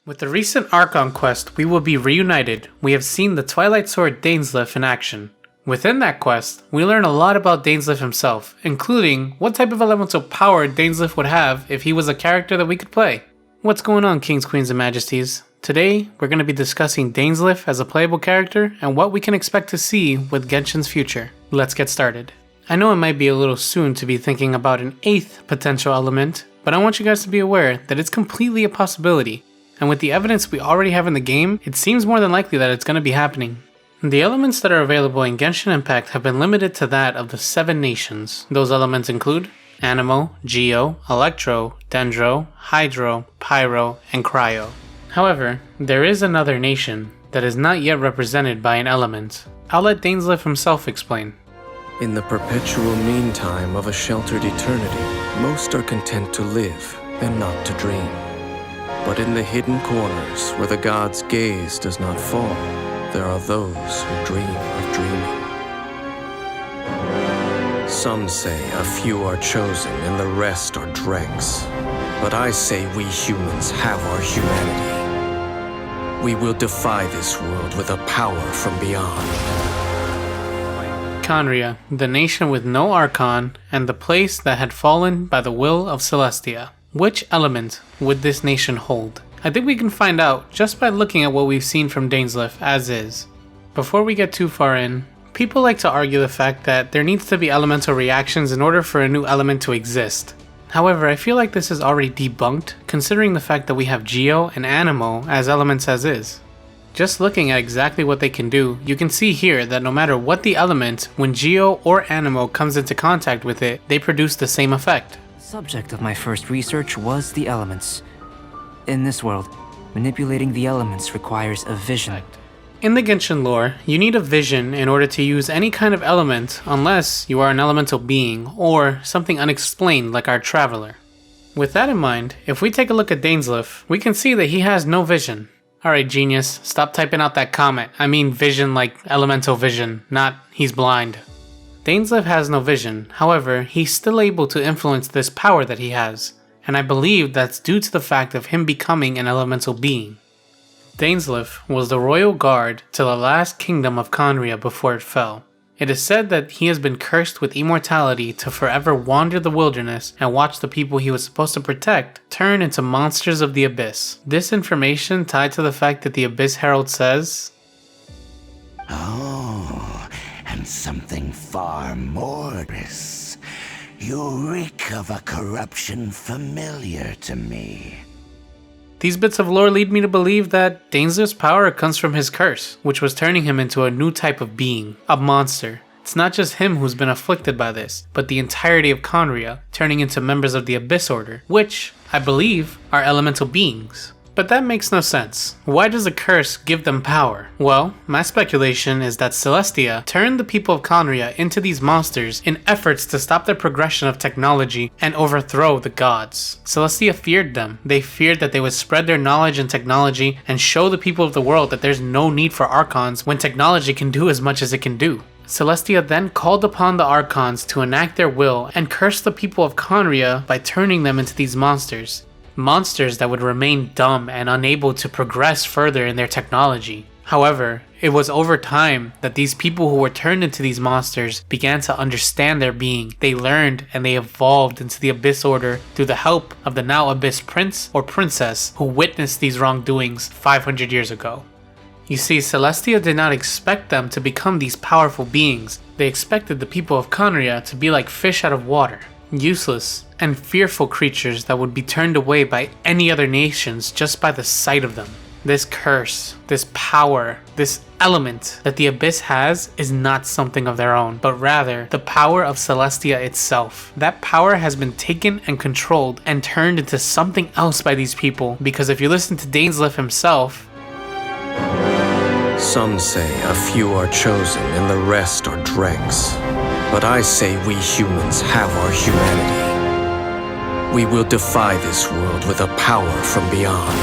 With the recent Archon quest, we will be reunited. We have seen the Twilight Sword DAINSLEIF in action. Within that quest, we learn a lot about DAINSLEIF himself, including what type of elemental power DAINSLEIF would have if he was a character that we could play. What's going on, Kings, Queens, and Majesties? Today, we're going to be discussing DAINSLEIF as a playable character and what we can expect to see with Genshin's future. Let's get started. I know it might be a little soon to be thinking about an 8th potential element, but I want you guys to be aware that it's completely a possibility. And with the evidence we already have in the game, it seems more than likely that it's going to be happening. The elements that are available in Genshin Impact have been limited to that of the 7 nations. Those elements include Anemo, Geo, Electro, Dendro, Hydro, Pyro, and Cryo. However, there is another nation that is not yet represented by an element. I'll let DAINSLEIF himself explain. In the perpetual meantime of a sheltered eternity, most are content to live and not to dream. But in the hidden corners where the god's gaze does not fall, there are those who dream of dreaming. Some say a few are chosen and the rest are dregs. But I say we humans have our humanity. We will defy this world with a power from beyond. Khaenri'ah, the nation with no Archon, and the place that had fallen by the will of Celestia. Which element would this nation hold? I think we can find out just by looking at what we've seen from DAINSLEIF as is. Before we get too far in, people like to argue the fact that there needs to be elemental reactions in order for a new element to exist. However, I feel like this is already debunked, considering the fact that we have Geo and Anemo as elements as is. Just looking at exactly what they can do, you can see here that no matter what the element, when Geo or Anemo comes into contact with it, they produce the same effect. Subject of my first research was the elements. In this world, manipulating the elements requires a vision. In the Genshin lore, you need a vision in order to use any kind of element unless you are an elemental being or something unexplained like our traveler. With that in mind, if we take a look at DAINSLEIF, we can see that he has no vision. Alright genius, stop typing out that comment. I mean vision like elemental vision, not he's blind. DAINSLEIF has no vision, however, he's still able to influence this power that he has, and I believe that's due to the fact of him becoming an elemental being. DAINSLEIF was the royal guard to the last kingdom of Khaenri'ah before it fell. It is said that he has been cursed with immortality to forever wander the wilderness and watch the people he was supposed to protect turn into monsters of the abyss. This information tied to the fact that the Abyss Herald says, and something far more. You reek of a corruption familiar to me. These bits of lore lead me to believe that DAINSLEIF'S power comes from his curse, which was turning him into a new type of being, a monster. It's not just him who's been afflicted by this, but the entirety of Khaenri'ah, turning into members of the Abyss Order, which, I believe, are elemental beings. But that makes no sense. Why does a curse give them power? Well, my speculation is that Celestia turned the people of Khaenri'ah into these monsters in efforts to stop their progression of technology and overthrow the gods. Celestia feared them. They feared that they would spread their knowledge and technology and show the people of the world that there's no need for Archons when technology can do as much as it can do. Celestia then called upon the Archons to enact their will and curse the people of Khaenri'ah by turning them into these monsters. Monsters that would remain dumb and unable to progress further in their technology. However, it was over time that these people who were turned into these monsters began to understand their being. They learned and they evolved into the Abyss Order through the help of the now Abyss Prince or Princess who witnessed these wrongdoings 500 years ago. You see, Celestia did not expect them to become these powerful beings. They expected the people of Khaenri'ah to be like fish out of water. Useless and fearful creatures that would be turned away by any other nations just by the sight of them. This curse, this power, this element that the Abyss has is not something of their own, but rather the power of Celestia itself. That power has been taken and controlled and turned into something else by these people, because if you listen to DAINSLEIF himself, some say a few are chosen and the rest are dregs. But I say we humans have our humanity. We will defy this world with a power from beyond.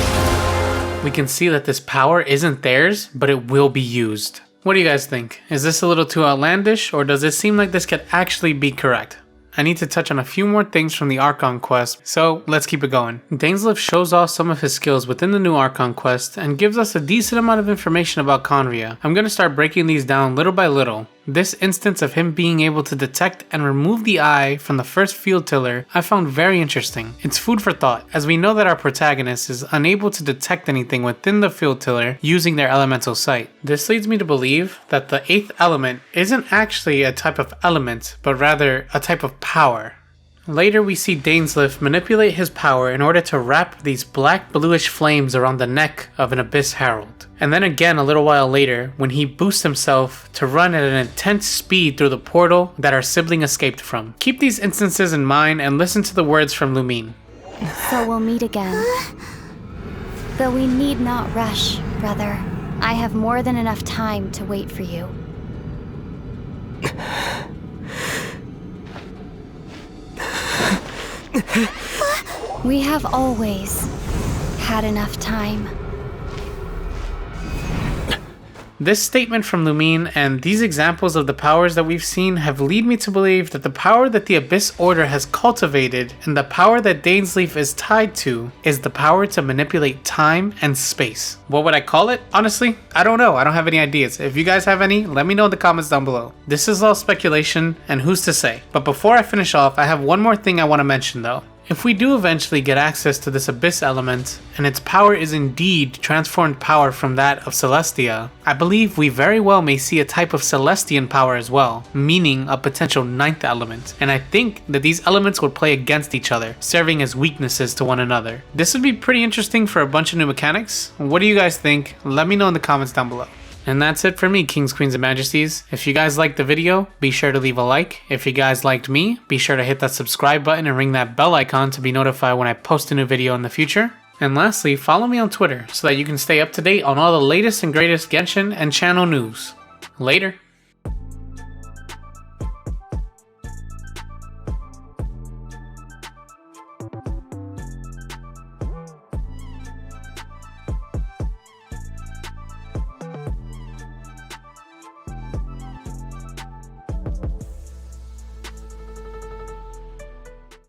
we can see that this power isn't theirs, but it will be used. What do you guys think? Is this a little too outlandish, or does it seem like this could actually be correct? I need to touch on a few more things from the Archon quest, so let's keep it going. Dainsleif shows off some of his skills within the new Archon quest and gives us a decent amount of information about Conria. I'm going to start breaking these down little by little. This instance of him being able to detect and remove the eye from the first field tiller I found very interesting. It's food for thought, as we know that our protagonist is unable to detect anything within the field tiller using their elemental sight. This leads me to believe that the 8th element isn't actually a type of element, but rather a type of power. Later we see Dainsleif manipulate his power in order to wrap these black bluish flames around the neck of an Abyss Herald. And then again a little while later when he boosts himself to run at an intense speed through the portal that our sibling escaped from. Keep these instances in mind and listen to the words from Lumine. So we'll meet again. Though we need not rush, brother. I have more than enough time to wait for you. We have always had enough time. This statement from Lumine and these examples of the powers that we've seen have led me to believe that the power that the Abyss Order has cultivated and the power that Dainsleif is tied to is the power to manipulate time and space. What would I call it? Honestly, I don't know. I don't have any ideas. If you guys have any, let me know in the comments down below. This is all speculation and who's to say. But before I finish off, I have one more thing I want to mention though. If we do eventually get access to this Abyss element, and its power is indeed transformed power from that of Celestia, I believe we very well may see a type of Celestian power as well, meaning a potential 9th element, and I think that these elements would play against each other, serving as weaknesses to one another. This would be pretty interesting for a bunch of new mechanics. What do you guys think? Let me know in the comments down below. And that's it for me, Kings, Queens, and Majesties. If you guys liked the video, be sure to leave a like. If you guys liked me, be sure to hit that subscribe button and ring that bell icon to be notified when I post a new video in the future. And lastly, follow me on Twitter so that you can stay up to date on all the latest and greatest Genshin and channel news. Later.